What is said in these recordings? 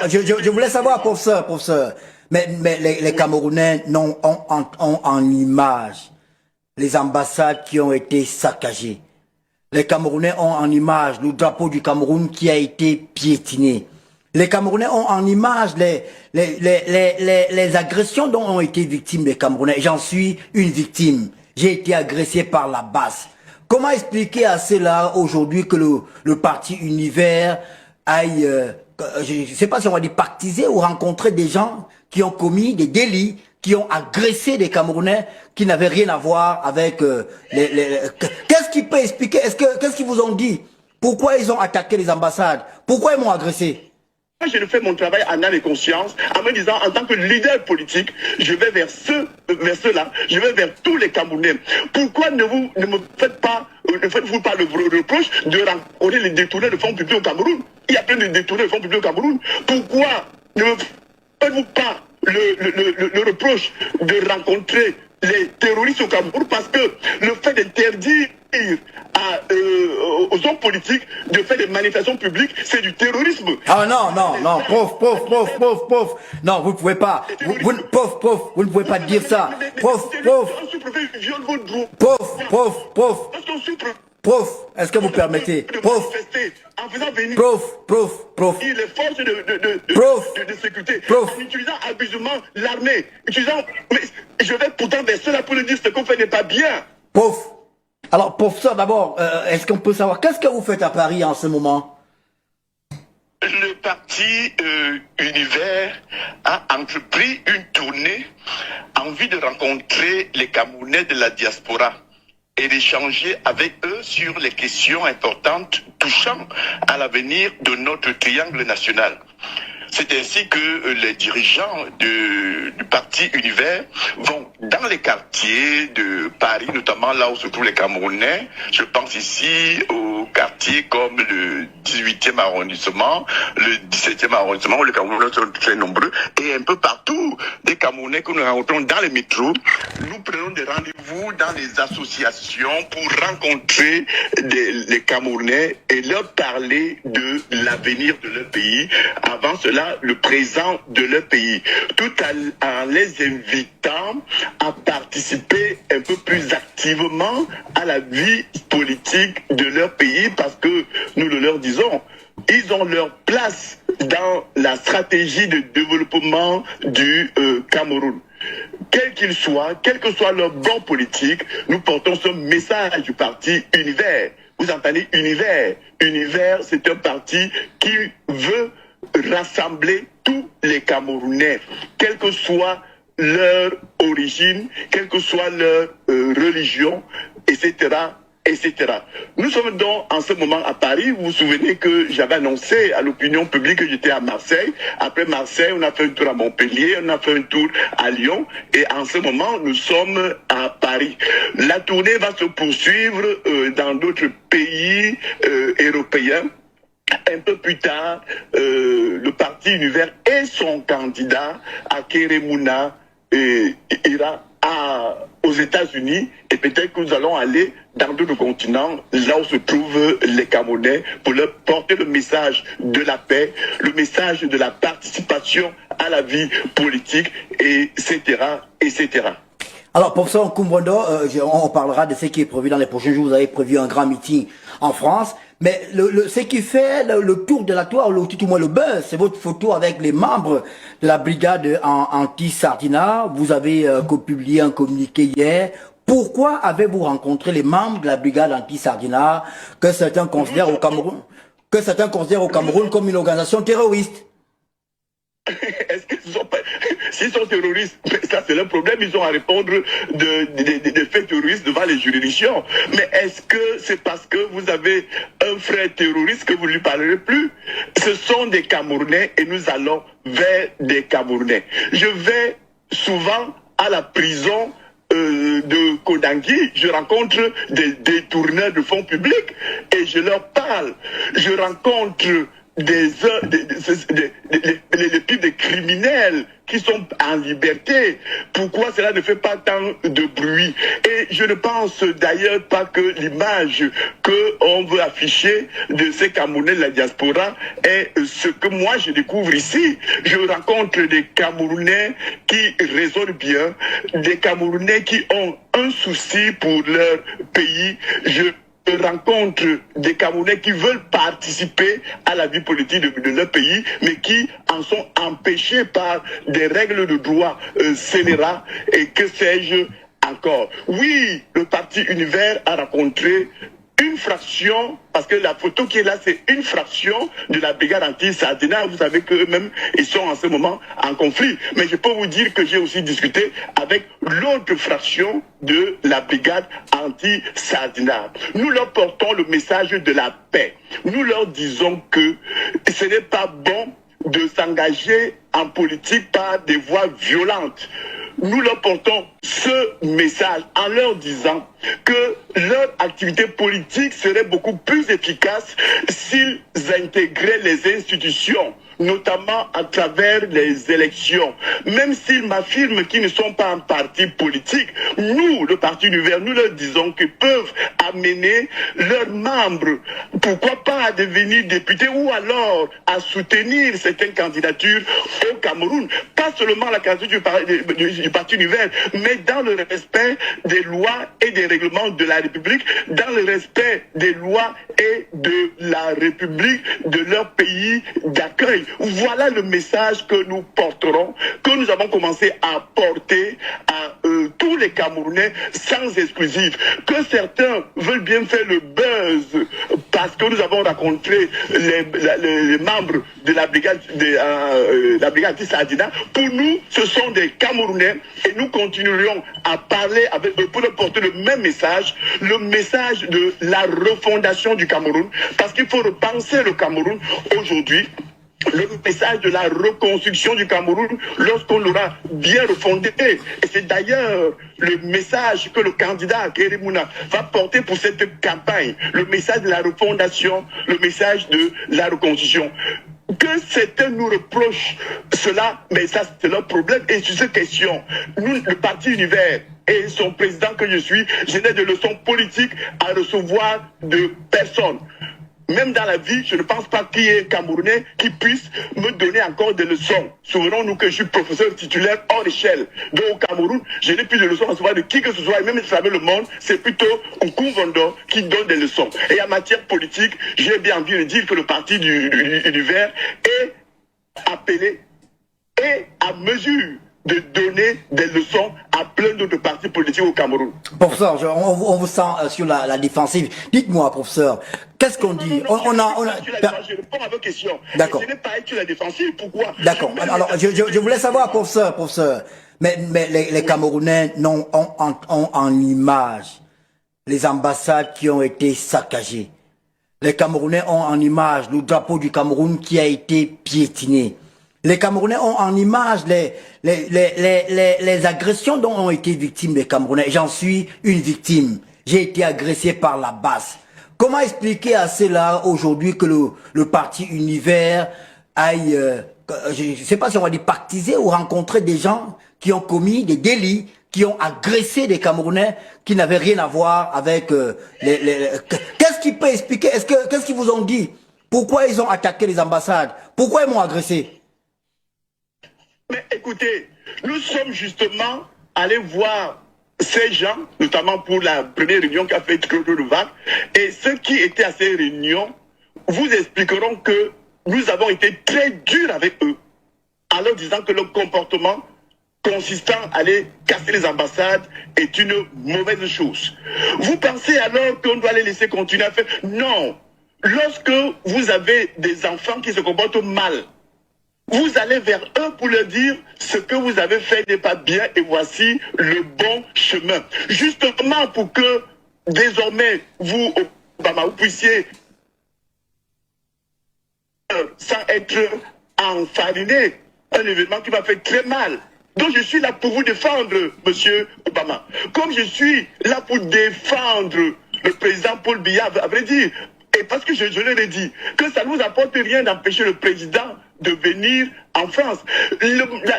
je voulais savoir, professeur, mais les Camerounais ont en image les ambassades qui ont été saccagées. Les Camerounais ont en image le drapeau du Cameroun qui a été piétiné. Les Camerounais ont en image les agressions dont ont été victimes les Camerounais. J'en suis une victime. J'ai été agressé par la base. Comment expliquer à cela aujourd'hui que le parti Univers aille, je ne sais pas si on va dire pactiser ou rencontrer des gens qui ont commis des délits, qui ont agressé des Camerounais qui n'avaient rien à voir avec Qu'est-ce qui peut expliquer? Qu'est-ce qu'ils vous ont dit? Pourquoi ils ont attaqué les ambassades? Pourquoi ils m'ont agressé? Je ne fais mon travail en âme et conscience, en me disant, en tant que leader politique, je vais vers ceux-là, je vais vers tous les Camerounais. Pourquoi ne me faites-vous pas le reproche de rencontrer les détourneurs de fonds publics au Cameroun? Il y a plein de détourneurs de fonds publics au Cameroun. Pourquoi ne me faites-vous pas le reproche de rencontrer les terroristes au Cameroun? Parce que le fait d'interdire aux hommes politiques de faire des manifestations publiques, c'est du terrorisme. Ah non, prof. Non, vous ne pouvez pas. Vous ne pouvez pas dire ça. Prof. Prof, est-ce que vous permettez? Prof. Les forces de sécurité, en utilisant abusivement l'armée, mais je vais pourtant vers cela pour le dire, ce qu'on fait n'est pas bien. Prof. Alors, professeur, d'abord, est-ce qu'on peut savoir qu'est-ce que vous faites à Paris en ce moment? Le parti Univers a entrepris une tournée en vue de rencontrer les Camerounais de la diaspora et d'échanger avec eux sur les questions importantes touchant à l'avenir de notre triangle national. C'est ainsi que les dirigeants du parti Univers vont dans les quartiers de Paris, notamment là où se trouvent les Camerounais. Je pense ici aux quartiers comme le 18e arrondissement, le 17e arrondissement, où les Camerounais sont très nombreux, et un peu partout, des Camerounais que nous rencontrons dans les métros. Nous prenons des rendez-vous dans les associations pour rencontrer les Camerounais et leur parler de l'avenir de leur pays. Avant cela, le présent de leur pays, tout en les invitant à participer un peu plus activement à la vie politique de leur pays, parce que nous le leur disons, ils ont leur place dans la stratégie de développement du Cameroun. Quel qu'il soit, quel que soit leur bord politique, nous portons ce message du parti Univers. Vous entendez, Univers. Univers, c'est un parti qui veut rassembler tous les Camerounais, quelle que soit leur origine, quelle que soit leur religion, etc., etc. Nous sommes donc en ce moment à Paris. Vous vous souvenez que j'avais annoncé à l'opinion publique que j'étais à Marseille. Après Marseille, on a fait un tour à Montpellier, on a fait un tour à Lyon, et en ce moment, nous sommes à Paris. La tournée va se poursuivre dans d'autres pays européens. Un peu plus tard, le parti Univers et son candidat à Keremouna ira aux États-Unis, et peut-être que nous allons aller dans d'autres continents, là où se trouvent les Camerounais, pour leur porter le message de la paix, le message de la participation à la vie politique, etc., etc. Alors, professeur Nkumbondo, on parlera de ce qui est prévu dans les prochains jours. Vous avez prévu un grand meeting en France. Mais ce qui fait le tour de la toile, ou tout au moins le buzz, c'est votre photo avec les membres de la brigade anti-Sardina. Vous avez publié un communiqué hier. Pourquoi avez-vous rencontré les membres de la brigade anti-Sardina que certains considèrent au Cameroun, comme une organisation terroriste? Est-ce qu'ils sont pas... S'ils sont terroristes, ça c'est leur problème, ils ont à répondre des faits terroristes devant les juridictions. Mais est-ce que c'est parce que vous avez un frère terroriste que vous ne lui parlerez plus? Ce sont des Camerounais et nous allons vers des Camerounais. Je vais souvent à la prison de Kodangui, je rencontre des détourneurs de fonds publics et je leur parle. Je rencontre les pires des criminels qui sont en liberté. Pourquoi cela ne fait pas tant de bruit? Et je ne pense d'ailleurs pas que l'image qu'on veut afficher de ces Camerounais de la diaspora est ce que moi je découvre ici. Je rencontre des Camerounais qui raisonnent bien, des Camerounais qui ont un souci pour leur pays. Je rencontre des Camerounais qui veulent participer à la vie politique de leur pays, mais qui en sont empêchés par des règles de droit scélérats et que sais-je encore. Oui, le parti Univers a rencontré une fraction, parce que la photo qui est là, c'est une fraction de la brigade anti-Sardina. Vous savez qu'eux-mêmes, ils sont en ce moment en conflit. Mais je peux vous dire que j'ai aussi discuté avec l'autre fraction de la brigade anti-Sardina. Nous leur portons le message de la paix. Nous leur disons que ce n'est pas bon de s'engager en politique par des voies violentes. Nous leur portons ce message en leur disant que leur activité politique serait beaucoup plus efficace s'ils intégraient les institutions, notamment à travers les élections. Même s'ils m'affirment qu'ils ne sont pas un parti politique, nous, le Parti Univers, nous leur disons qu'ils peuvent amener leurs membres, pourquoi pas à devenir députés ou alors à soutenir certaines candidatures au Cameroun. Pas seulement la candidature du Parti Univers, mais dans le respect des lois et des règlements de la République, dans le respect des lois et de la République de leur pays d'accueil. Voilà le message que nous porterons, que nous avons commencé à porter à tous les Camerounais sans exclusif. Que certains veulent bien faire le buzz parce que nous avons rencontré les membres de la brigade anti-Sardina. Pour nous, ce sont des Camerounais et nous continuerons à parler avec eux pour leur porter le même message, le message de la refondation du Cameroun, parce qu'il faut repenser le Cameroun aujourd'hui. Le message de la reconstruction du Cameroun lorsqu'on l'aura bien refondé. Et c'est d'ailleurs le message que le candidat Kéry Mouna va porter pour cette campagne. Le message de la refondation, le message de la reconstruction. Que certains nous reprochent cela, mais ça c'est leur problème. Et sur cette question, nous, le Parti Univers et son président que je suis, je n'ai de leçons politiques à recevoir de personne. Même dans la vie, je ne pense pas qu'il y ait un Camerounais qui puisse me donner encore des leçons. Souvenons-nous que je suis professeur titulaire hors échelle. Donc au Cameroun, je n'ai plus de leçons à recevoir de qui que ce soit, et même à travers le monde, c'est plutôt Koukou Vando qui donne des leçons. Et en matière politique, j'ai bien envie de dire que le parti du Univers est appelé et à mesure de donner des leçons à plein d'autres partis politiques au Cameroun. Professeur, on vous sent sur la défensive. Dites-moi, professeur, qu'est-ce qu'on dit? Je réponds à vos questions. D'accord. Je n'ai pas été sur la défensive, pourquoi? D'accord. Alors, je voulais savoir, professeur, mais les Camerounais ont en image les ambassades qui ont été saccagées. Les Camerounais ont en image le drapeau du Cameroun qui a été piétiné. Les Camerounais ont en image les agressions dont ont été victimes les Camerounais. J'en suis une victime. J'ai été agressé par la base. Comment expliquer à cela aujourd'hui que le parti Univers aille, je ne sais pas si on va dire pactiser ou rencontrer des gens qui ont commis des délits, qui ont agressé des Camerounais qui n'avaient rien à voir avec Qu'est-ce qui peut expliquer? Qu'est-ce qu'ils vous ont dit? Pourquoi ils ont attaqué les ambassades? Pourquoi ils m'ont agressé? Mais écoutez, nous sommes justement allés voir ces gens, notamment pour la première réunion qu'a fait Claude Levac, et ceux qui étaient à ces réunions vous expliqueront que nous avons été très durs avec eux, en leur disant que leur comportement consistant à aller casser les ambassades est une mauvaise chose. Vous pensez alors qu'on doit les laisser continuer à faire? Non. Lorsque vous avez des enfants qui se comportent mal, vous allez vers eux pour leur dire ce que vous avez fait n'est pas bien et voici le bon chemin. Justement pour que désormais vous, Obama, vous puissiez sans être enfariné un événement qui m'a fait très mal. Donc je suis là pour vous défendre, monsieur Obama. Comme je suis là pour défendre le président Paul Biya, à vrai dire. Et parce que je leur ai dit que ça ne nous apporte rien d'empêcher le président de venir en France.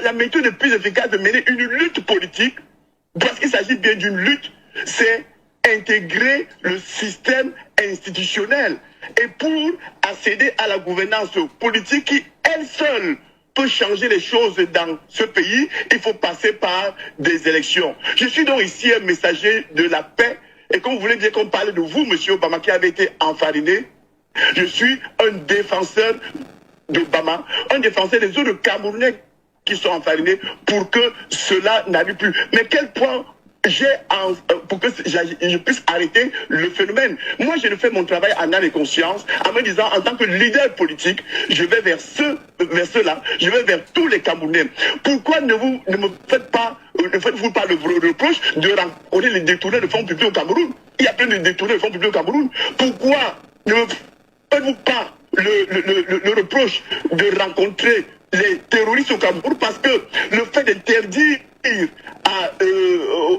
La méthode la plus efficace de mener une lutte politique, parce qu'il s'agit bien d'une lutte, c'est intégrer le système institutionnel. Et pour accéder à la gouvernance politique qui, elle seule, peut changer les choses dans ce pays, il faut passer par des élections. Je suis donc ici un messager de la paix. Et comme vous voulez dire qu'on parle de vous, monsieur Obama, qui avait été enfariné, je suis un défenseur d'Obama, un défenseur des autres Camerounais qui sont enfarinés pour que cela n'arrive plus. Mais quel point j'ai pour que je puisse arrêter le phénomène? Moi, je fais mon travail en âme et conscience, en me disant, en tant que leader politique, je vais vers ceux-là, je vais vers tous les Camerounais. Pourquoi ne me faites-vous pas le reproche de rencontrer les détournés de fonds publics au Cameroun? Il y a plein de détournés de fonds publics au Cameroun. Pourquoi ne me faites-vous pas le reproche de rencontrer les terroristes au Cameroun? Parce que le fait d'interdire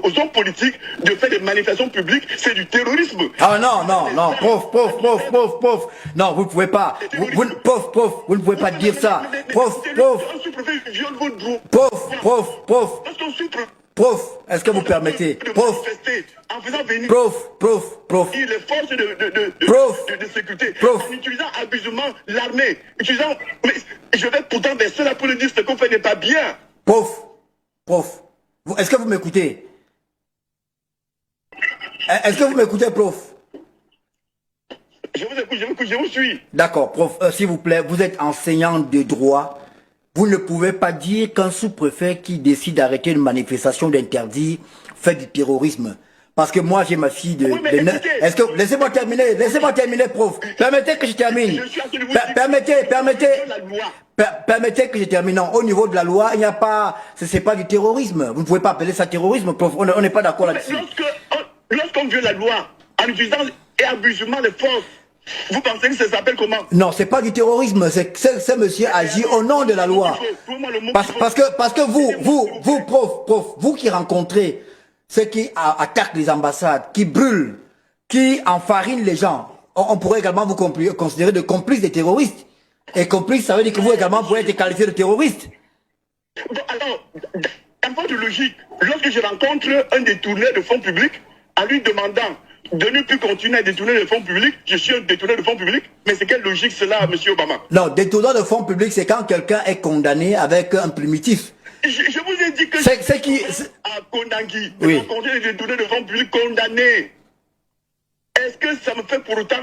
aux hommes politiques de faire des manifestations publiques, c'est du terrorisme. Ah non, prof. Non, vous ne pouvez pas. Vous ne pouvez pas dire ça. Prof. Est-ce que vous permettez? Prof. Les forces de sécurité, en utilisant abusivement l'armée, mais je vais pourtant vers cela pour le dire, ce qu'on fait n'est pas bien. Prof, est-ce que vous m'écoutez? Est-ce que vous m'écoutez, prof? Je vous écoute, je vous suis. D'accord, prof, s'il vous plaît, vous êtes enseignant de droit. Vous ne pouvez pas dire qu'un sous-préfet qui décide d'arrêter une manifestation d'interdit fait du terrorisme. Parce que moi, j'ai ma fille de... Oui, Est-ce que... Laissez-moi terminer, prof. Permettez que je termine. Permettez que je termine. Non, au niveau de la loi, il n'y a pas... C'est pas du terrorisme. Vous ne pouvez pas appeler ça terrorisme, prof. On n'est pas d'accord là-dessus. Lorsqu'on viole la loi, en utilisant et abusivement les forces, vous pensez que ça s'appelle comment? Non, c'est pas du terrorisme. C'est monsieur agit au nom de la loi. Parce que vous, prof, vous qui rencontrez ceux qui attaquent les ambassades, qui brûlent, qui enfarinent les gens, on pourrait également vous considérer de complices des terroristes. Et complice, ça veut dire que vous également pourrez être qualifié de terroriste. Bon, alors, dans votre logique, lorsque je rencontre un détourneur de fonds publics, en lui demandant de ne plus continuer à détourner les fonds publics, je suis un détourneur de fonds publics, mais c'est quelle logique cela, monsieur Obama? Non, détourneur de fonds publics, c'est quand quelqu'un est condamné avec un primitif. Je vous ai dit que c'est qui à Kondangi, oui. Rencontrer les détourneurs de fonds publics condamnés. Est-ce que ça me fait pour autant,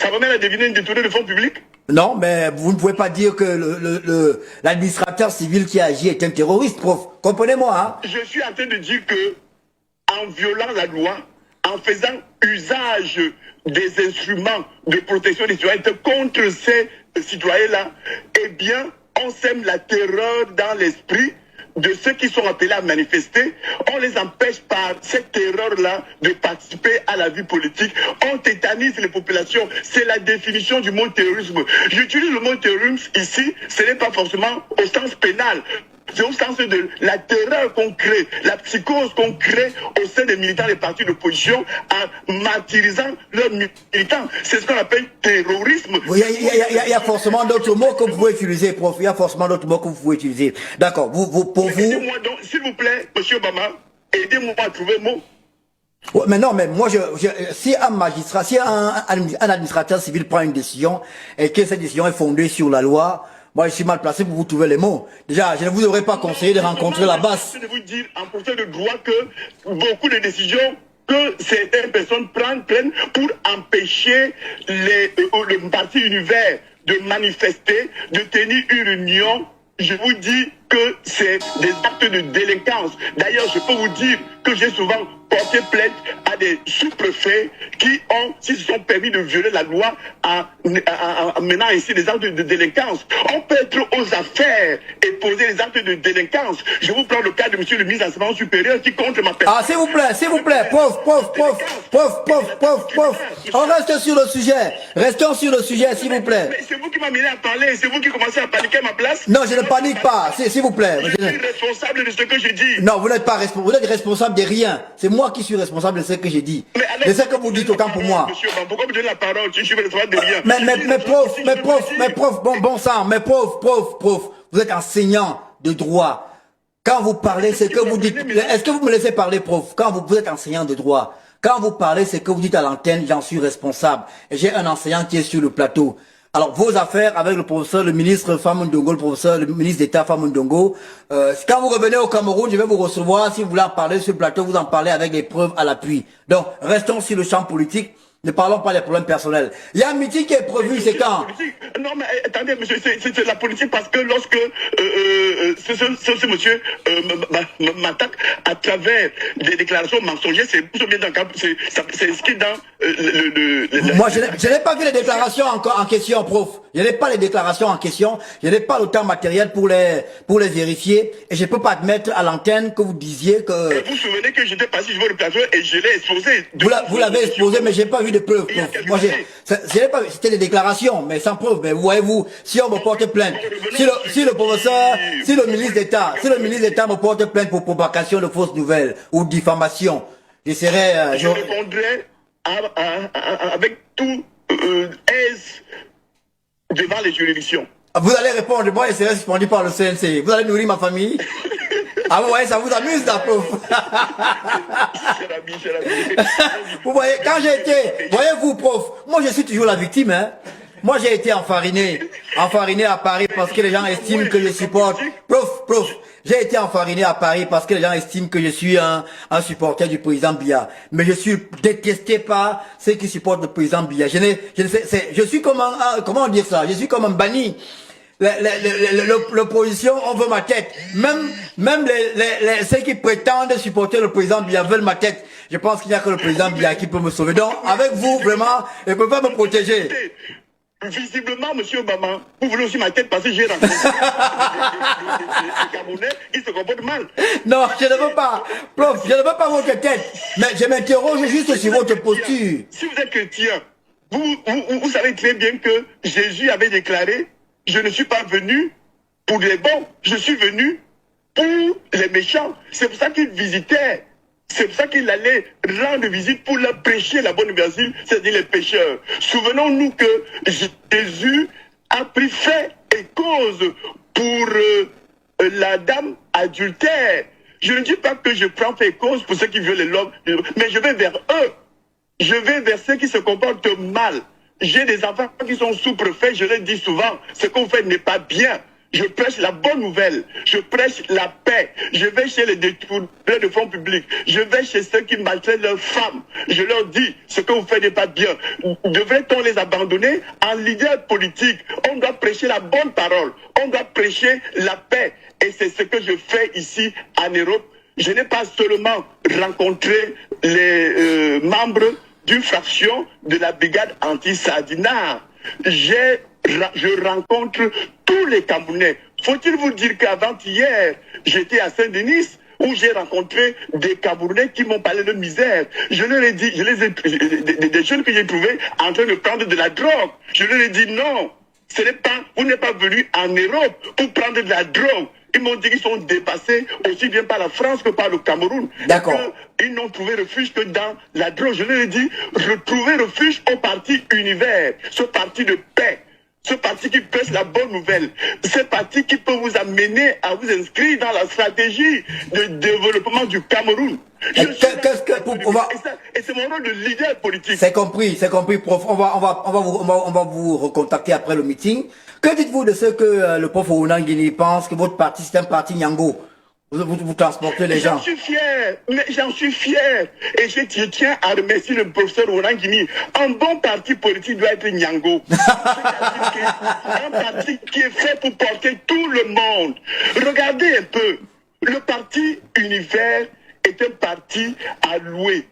ça me mène à deviner un détourneur de fonds publics? Non, mais vous ne pouvez pas dire que l'administrateur civil qui agit est un terroriste, prof. Comprenez-moi, hein? Je suis en train de dire que, en violant la loi, en faisant usage des instruments de protection des citoyens contre ces citoyens-là, eh bien, on sème la terreur dans l'esprit de ceux qui sont appelés à manifester. On les empêche par cette terreur-là de participer à la vie politique. On tétanise les populations. C'est la définition du mot terrorisme. J'utilise le mot terrorisme ici, ce n'est pas forcément au sens pénal. C'est au sens de la terreur qu'on crée, la psychose qu'on crée au sein des militants des partis d'opposition en martyrisant leurs militants. C'est ce qu'on appelle terrorisme. Il y a forcément d'autres mots que vous pouvez utiliser, prof. Il y a forcément d'autres mots que vous pouvez utiliser. D'accord. Pour vous... Aidez-moi donc, s'il vous plaît, monsieur Obama, aidez-moi à trouver le mot. Ouais, mais non, mais moi, si un magistrat, si un administrateur civil prend une décision et que cette décision est fondée sur la loi, moi, je suis mal placé pour vous trouver les mots. Déjà, je ne vous aurais pas conseillé de rencontrer la base. Je vais vous dire en procès de droit que beaucoup de décisions que certaines personnes prennent pour empêcher le parti univers de manifester, de tenir une réunion. Je vous dis que c'est des actes de délinquance. D'ailleurs, je peux vous dire que j'ai souvent porté plainte à des sous-préfets qui se sont permis de violer la loi en menant ainsi des actes de délinquance. On peut être aux affaires et poser des actes de délinquance. Je vous prends le cas de monsieur le ministre d'enseignement supérieur qui contre ma personne. Ah, s'il vous plaît, prof. On reste sur le sujet. Restons sur le sujet, s'il vous plaît. Mais c'est vous qui m'amenez à parler, c'est vous qui commencez à paniquer à ma place. Non, je ne panique pas. C'est s'il vous plaît. Je suis responsable de ce que je dis. Non, vous n'êtes pas responsable. Vous êtes responsable de rien. C'est moi qui suis responsable de ce que j'ai dit. De ce que vous dites autant pour moi. Monsieur, pourquoi vous donnez la parole? Je suis responsable de rien. Mais prof, bon sang, mais prof, vous êtes enseignant de droit. Quand vous parlez, c'est que vous dites. Est-ce que vous me laissez parler, prof? Quand vous êtes enseignant de droit, quand vous parlez, c'est que vous dites à l'antenne, j'en suis responsable. Et j'ai un enseignant qui est sur le plateau. Alors, vos affaires avec le professeur, le ministre Famundongo, le ministre d'État Famundongo, quand vous revenez au Cameroun, je vais vous recevoir. Si vous voulez en parler sur le plateau, vous en parlez avec des preuves à l'appui. Donc, restons sur le champ politique. Ne parlons pas des problèmes personnels. Il y a un meeting qui est prévu, c'est quand? Non, mais attendez, monsieur, c'est la politique parce que lorsque ce monsieur m'attaque à travers des déclarations mensongères, c'est bien dans c'est ce qui est dans Moi, je n'ai pas vu les déclarations en question, prof. Je n'ai pas les déclarations en question. Je n'ai pas le temps matériel pour les vérifier. Et je ne peux pas admettre à l'antenne que vous disiez que... Et vous vous souvenez que j'étais passé sur le plateau et je l'ai exposé. Vous l'avez exposé, mais j'ai pas vu de preuves, prof. Moi, j'ai pas vu. C'était des déclarations, mais sans preuve. Mais voyez-vous, si on me porte plainte, si le professeur, si le ministre d'État me porte plainte pour propagation de fausses nouvelles ou diffamation, je serais... je répondrai avec tout aise devant les juridictions. Vous allez répondre, moi, je serai suspendu par le CNC. Vous allez nourrir ma famille? Ah, vous voyez, ça vous amuse, la prof. Vous voyez, quand j'ai été, voyez-vous, prof, moi, je suis toujours la victime, hein. Moi, j'ai été enfariné à Paris parce que les gens estiment que je supporte. Prof, j'ai été enfariné à Paris parce que les gens estiment que je suis un supporter du président Biya. Mais je suis détesté par ceux qui supportent le président Biya. Je suis comme comment dire ça? Je suis comme un banni. L'opposition, on veut ma tête. Même ceux qui prétendent supporter le président Biya veulent ma tête. Je pense qu'il n'y a que le président Biya qui peut me sauver. Donc, avec vous, vraiment, il ne peut pas me protéger. Visiblement, monsieur Obama, vous voulez aussi ma tête parce que j'ai rencontré des Camerounais qui se comportent mal. Non, je ne veux pas. Prof, je ne veux pas votre tête. Mais je m'interroge juste sur votre posture. Si vous êtes chrétien, vous savez très bien que Jésus avait déclaré, je ne suis pas venu pour les bons, je suis venu pour les méchants. C'est pour ça qu'il visitait. C'est pour ça qu'il allait rendre visite pour leur prêcher la bonne nouvelle, c'est-à-dire les pécheurs. Souvenons-nous que Jésus a pris fait et cause pour la dame adultère. Je ne dis pas que je prends fait et cause pour ceux qui violent l'homme, mais je vais vers eux. Je vais vers ceux qui se comportent mal. J'ai des enfants qui sont sous-préfets, je le dis souvent, ce qu'on fait n'est pas bien. Je prêche la bonne nouvelle, je prêche la paix, je vais chez les détourneurs de fonds publics, je vais chez ceux qui maltraitent leurs femmes, je leur dis, ce que vous faites n'est pas bien. Devrait-on les abandonner? En leader politique, on doit prêcher la bonne parole, on doit prêcher la paix, et c'est ce que je fais ici en Europe. Je n'ai pas seulement rencontré les membres d'une fraction de la brigade anti-Sardinard, je rencontre tous les Camerounais. Faut-il vous dire qu'avant-hier, j'étais à Saint-Denis où j'ai rencontré des Camerounais qui m'ont parlé de misère. Je leur ai dit, des jeunes que j'ai trouvés en train de prendre de la drogue. Je leur ai dit non, vous n'êtes pas venus en Europe pour prendre de la drogue. Ils m'ont dit qu'ils sont dépassés aussi bien par la France que par le Cameroun. D'accord. Ils n'ont trouvé refuge que dans la drogue. Je leur ai dit, retrouvez refuge au parti Univers, ce parti de paix. Ce parti qui prêche la bonne nouvelle, ce parti qui peut vous amener à vous inscrire dans la stratégie de développement du Cameroun. Et c'est mon rôle de leader politique. C'est compris, prof. On va vous recontacter après le meeting. Que dites-vous de ce que le prof Ounangini pense que votre parti c'est un parti Nyango? Vous transportez les gens. J'en suis fier. Et je tiens à remercier le professeur Ourangini. Un bon parti politique doit être Nyango. Un parti qui est fait pour porter tout le monde. Regardez un peu. Le parti Univers est un parti à louer.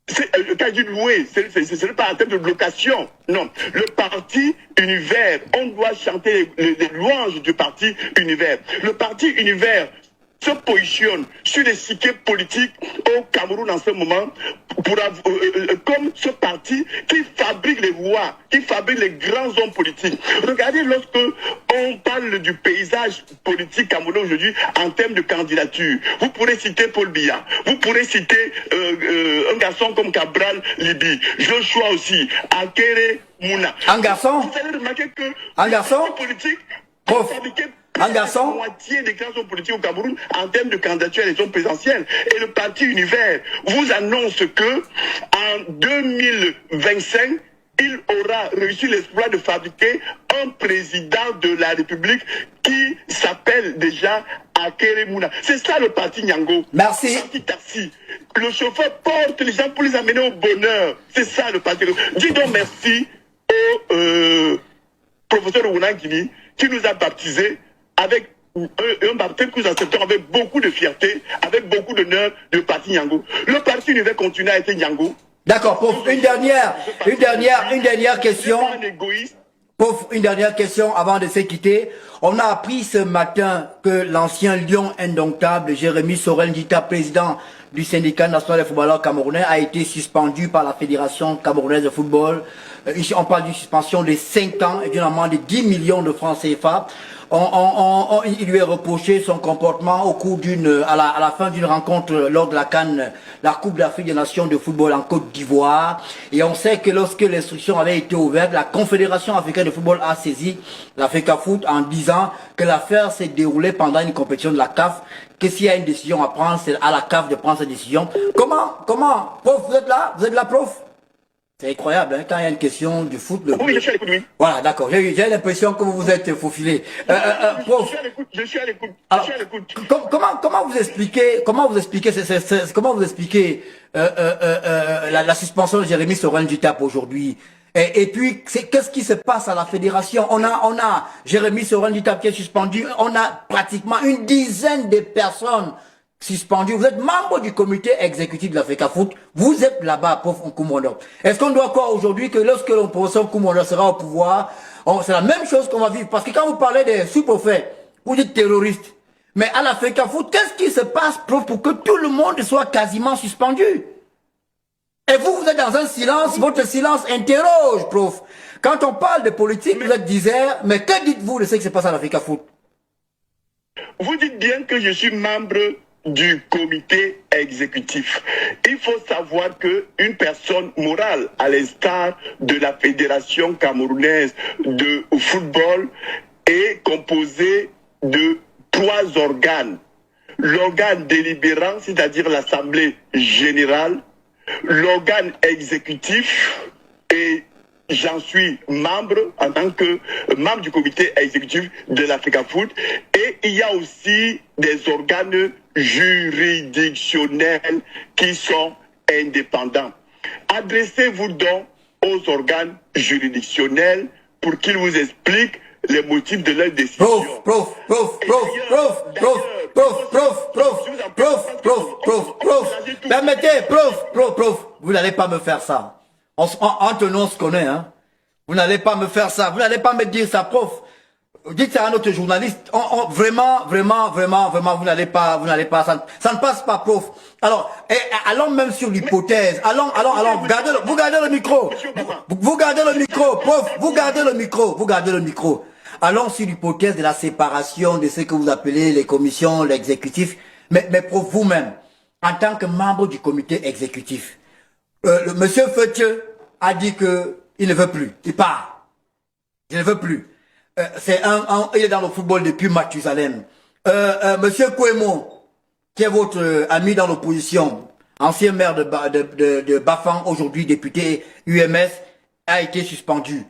Quand je dis louer, ce n'est pas en termes de location. Non. Le parti Univers, on doit chanter les louanges du parti Univers. Le parti Univers se positionne sur les l'échiquier politique au Cameroun en ce moment comme ce parti qui fabrique les rois, qui fabrique les grands hommes politiques. Regardez, lorsque on parle du paysage politique camerounais aujourd'hui en termes de candidature, vous pourrez citer Paul Biya, vous pourrez citer un garçon comme Cabral Libi, Joshua aussi, Akere Mouna. Un garçon? Vous allez remarquer que un garçon politique un garçon? La moitié des grands hommes politiques au Cameroun en termes de candidature à l'élection présidentielle. Et le parti Univers vous annonce que en 2025, il aura réussi l'exploit de fabriquer un président de la République qui s'appelle déjà Akere Mouna. C'est ça le parti Nyango. Merci. Le parti Taxi. Le chauffeur porte les gens pour les amener au bonheur. C'est ça le parti. Dis donc merci au professeur Ounangini qui nous a baptisés avec un baptême que nous acceptons avec beaucoup de fierté, avec beaucoup d'honneur du parti Nyango. Le parti Univers continue à être Nyango. D'accord, pauvre, une dernière question. Pauvre, une dernière question avant de se quitter. On a appris ce matin que l'ancien lion indomptable Jérémy Sorel Dita, président du syndicat national des footballeurs camerounais, a été suspendu par la Fédération camerounaise de football. Ici, on parle d'une suspension de 5 ans et d'une amende de 10 millions de francs CFA. Il lui est reproché son comportement au cours à la fin d'une rencontre lors de la CAN, la Coupe d'Afrique des Nations de football en Côte d'Ivoire. Et on sait que lorsque l'instruction avait été ouverte, la Confédération africaine de football a saisi la FECAFOOT en disant que l'affaire s'est déroulée pendant une compétition de la CAF, que s'il y a une décision à prendre, c'est à la CAF de prendre cette décision. Comment, prof, vous êtes là, prof? C'est incroyable, hein, quand il y a une question du foot. Oui, je suis à l'écoute, oui. Voilà, d'accord. J'ai l'impression que vous vous êtes faufilé. Prof, je suis à l'écoute. Comment vous expliquez la suspension de Jérémy Sorel Dutap aujourd'hui? Et puis, qu'est-ce qui se passe à la fédération? On a Jérémy Sorel Dutap qui est suspendu. On a pratiquement une dizaine de personnes suspendu. Vous êtes membre du comité exécutif de la FECAFOOT. Vous êtes là-bas, prof Nkoumoundo. Est-ce qu'on doit croire aujourd'hui que lorsque le professeur Nkoumoundo sera au pouvoir, c'est la même chose qu'on va vivre? Parce que quand vous parlez des sous-préfets, vous dites terroristes. Mais à la FECAFOOT, qu'est-ce qui se passe, prof, pour que tout le monde soit quasiment suspendu? Et vous êtes dans un silence, votre silence interroge, prof. Quand on parle de politique, vous êtes disert, mais que dites-vous de ce qui se passe à la FECAFOOT? Vous dites bien que je suis membre du comité exécutif. Il faut savoir qu'une personne morale, à l'instar de la Fédération camerounaise de football, est composée de 3 organes. L'organe délibérant, c'est-à-dire l'Assemblée générale, l'organe exécutif, et j'en suis membre en tant que membre du comité exécutif de la FECAFOOT, et il y a aussi des organes juridictionnels qui sont indépendants. Adressez-vous donc aux organes juridictionnels pour qu'ils vous expliquent les motifs de leur décision. Prof, permettez, prof, vous n'allez pas me faire ça. Entre nous, on se connaît, hein. Vous n'allez pas me faire ça, vous n'allez pas me dire ça, prof. Dites ça à notre journaliste. Vraiment, vous n'allez pas, ça ne passe pas, prof. Alors, allons même sur l'hypothèse. Allons, vous gardez le micro. Vous gardez le micro, prof, vous gardez le micro. Allons sur l'hypothèse de la séparation de ce que vous appelez les commissions, l'exécutif. Mais prof, vous-même, en tant que membre du comité exécutif, le monsieur Feuthieu a dit que il ne veut plus. Il part. Il ne veut plus. Il est dans le football depuis Mathusalem. Monsieur Kouemo, qui est votre ami dans l'opposition, ancien maire de Bafang, aujourd'hui député UMS, a été suspendu.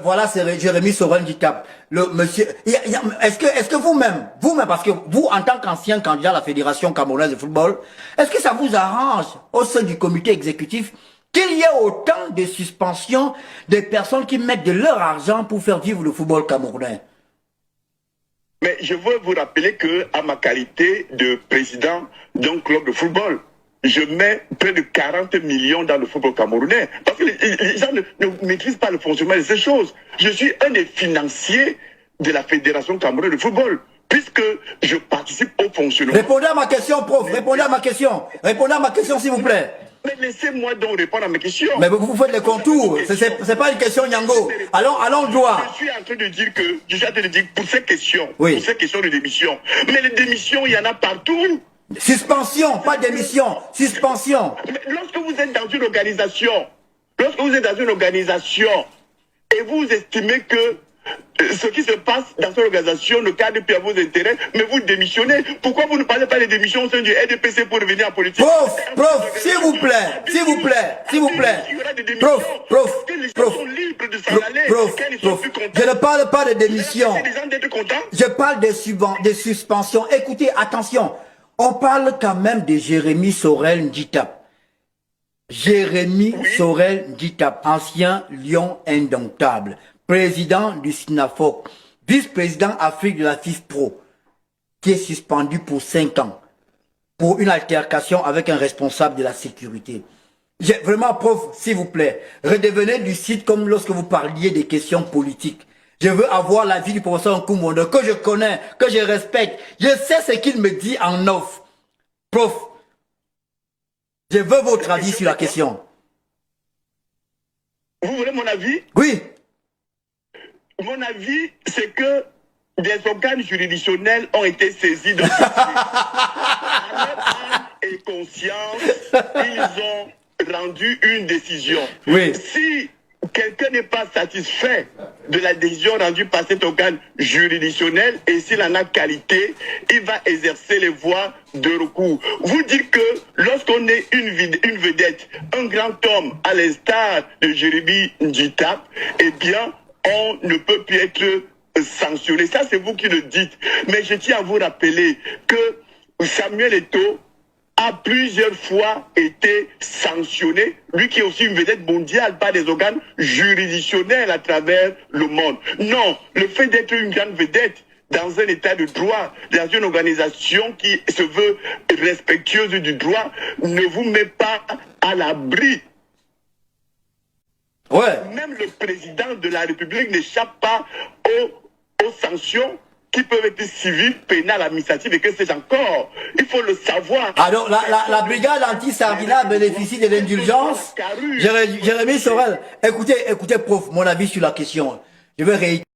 Voilà, c'est Jérémy Sorel Dutap. Le monsieur, est-ce que vous-même, parce que vous, en tant qu'ancien candidat à la Fédération camerounaise de football, est-ce que ça vous arrange au sein du comité exécutif qu'il y ait autant de suspensions de personnes qui mettent de leur argent pour faire vivre le football camerounais? Mais je veux vous rappeler que, à ma qualité de président d'un club de football, je mets près de 40 millions dans le football camerounais. Parce que les gens ne maîtrisent pas le fonctionnement de ces choses. Je suis un des financiers de la Fédération camerounaise de football. puisque je participe au fonctionnement. Répondez à ma question, prof. Répondez à ma question. Répondez à ma question, s'il vous plaît. Mais laissez-moi donc répondre à mes questions. Mais vous faites les contours. C'est pas une question Nyango. Allons droit. Je suis en train de dire pour ces questions, Oui. pour ces questions de démission. Mais les démissions, il y en a partout. Suspension, pas démission. Suspension. Mais lorsque vous êtes dans une organisation, et vous estimez que ce qui se passe dans cette organisation ne cadre plus à vos intérêts, mais vous démissionnez. Pourquoi vous ne parlez pas des démissions au sein du RDPC pour revenir en politique? Prof, s'il vous plaît. Il y aura des démissions. Prof, Que les gens sont libres de s'en aller. Quand ils sont plus contents. Je ne parle pas de démission. C'est des gens d'être contents. Je parle des suspensions. Écoutez, attention. On parle quand même de Jérémy Sorel Nditap. Jérémy Sorel Nditap, ancien lion indomptable, président du SINAFOC, vice-président Afrique de la FIFPRO, qui est suspendu pour 5 ans pour une altercation avec un responsable de la sécurité. Vraiment, prof, s'il vous plaît, redevenez lucide comme lorsque vous parliez des questions politiques. Je veux avoir l'avis du professeur Nkumondo, que je connais, que je respecte. Je sais ce qu'il me dit en off. Prof, je veux votre avis sur la question. Vous voulez mon avis? Oui. Mon avis, c'est que des organes juridictionnels ont été saisis de ce dossier. À leur âme et conscience, ils ont rendu une décision. Oui. Si quelqu'un n'est pas satisfait de la décision rendue par cet organe juridictionnel et s'il en a qualité, il va exercer les voies de recours. Vous dites que lorsqu'on est une vedette, un grand homme à l'instar de Jérémy Nditap, eh bien, on ne peut plus être sanctionné. Ça, c'est vous qui le dites. Mais je tiens à vous rappeler que Samuel Eto'o a plusieurs fois été sanctionné, lui qui est aussi une vedette mondiale par des organes juridictionnels à travers le monde. Non, le fait d'être une grande vedette dans un état de droit, dans une organisation qui se veut respectueuse du droit, ne vous met pas à l'abri. Ouais. Même le président de la République n'échappe pas aux sanctions qui peuvent être civiles, pénales, administratives et que c'est encore. Il faut le savoir. Alors, la brigade anti-Sardina bénéficie de l'indulgence. Jérémy Sorel, écoutez, prof, mon avis sur la question. Je vais réitérer.